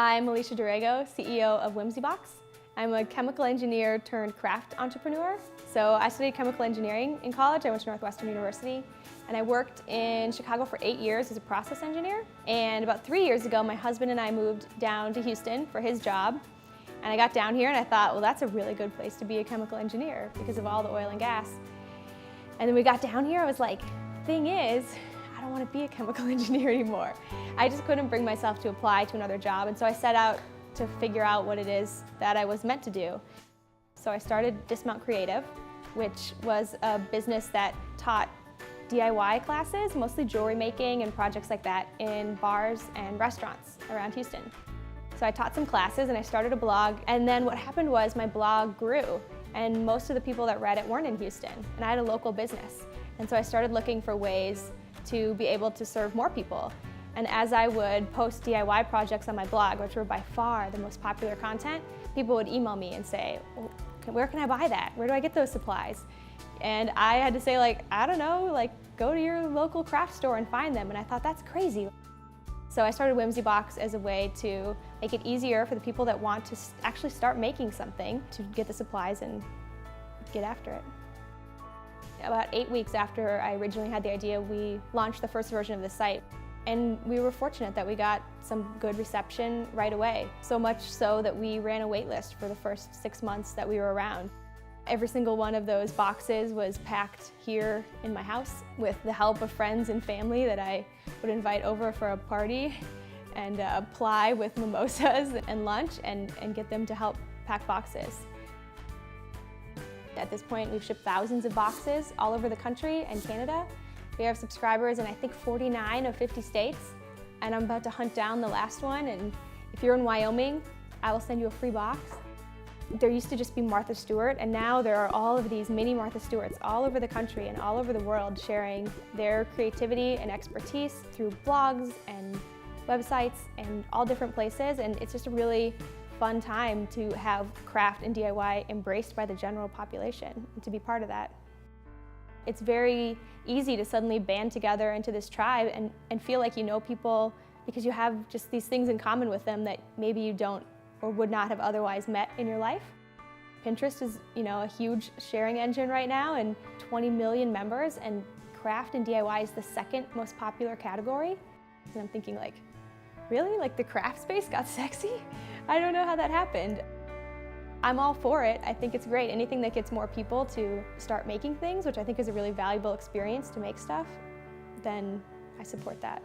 I'm Alicia CEO of Whimseybox. I'm a chemical engineer turned craft entrepreneur. So I studied chemical engineering in college. I went to Northwestern University, and I worked in Chicago for 8 years as a process engineer. And about 3 years ago, my husband and I moved down to Houston for his job. And I got down here and I thought, well, that's a really good place to be a chemical engineer because of all the oil and gas. And then we got down here, I was like, thing is, I don't want to be a chemical engineer anymore. I just couldn't bring myself to apply to another job, and so I set out to figure out what it is that I was meant to do. So I started Dismount Creative, which was a business that taught DIY classes, mostly jewelry making and projects like that, in bars and restaurants around Houston. So I taught some classes and I started a blog, and then what happened was my blog grew, and most of the people that read it weren't in Houston, and I had a local business. And so I started looking for ways to be able to serve more people. And as I would post DIY projects on my blog, which were by far the most popular content, people would email me and say, well, where can I buy that? Where do I get those supplies? And I had to say, like, I don't know, like, go to your local craft store and find them. And I thought, that's crazy. So I started Whimseybox as a way to make it easier for the people that want to actually start making something to get the supplies and get after it. About 8 weeks after I originally had the idea, we launched the first version of the site. And we were fortunate that we got some good reception right away. So much so that we ran a wait list for the first 6 months that we were around. Every single one of those boxes was packed here in my house with the help of friends and family that I would invite over for a party and ply with mimosas and lunch and get them to help pack boxes. At this point, we've shipped thousands of boxes all over the country and Canada. We have subscribers in, I think, 49 of 50 states, and I'm about to hunt down the last one, and if you're in Wyoming, I will send you a free box. There used to just be Martha Stewart, and now there are all of these mini Martha Stewarts all over the country and all over the world sharing their creativity and expertise through blogs and websites and all different places, and it's just a really fun time to have craft and DIY embraced by the general population and to be part of that. It's very easy to suddenly band together into this tribe and feel like you know people because you have just these things in common with them that maybe you don't or would not have otherwise met in your life. Pinterest is, a huge sharing engine right now, and 20 million members, and craft and DIY is the second most popular category. And I'm thinking, like, really? Like, the craft space got sexy? I don't know how that happened. I'm all for it. I think it's great. Anything that gets more people to start making things, which I think is a really valuable experience to make stuff, then I support that.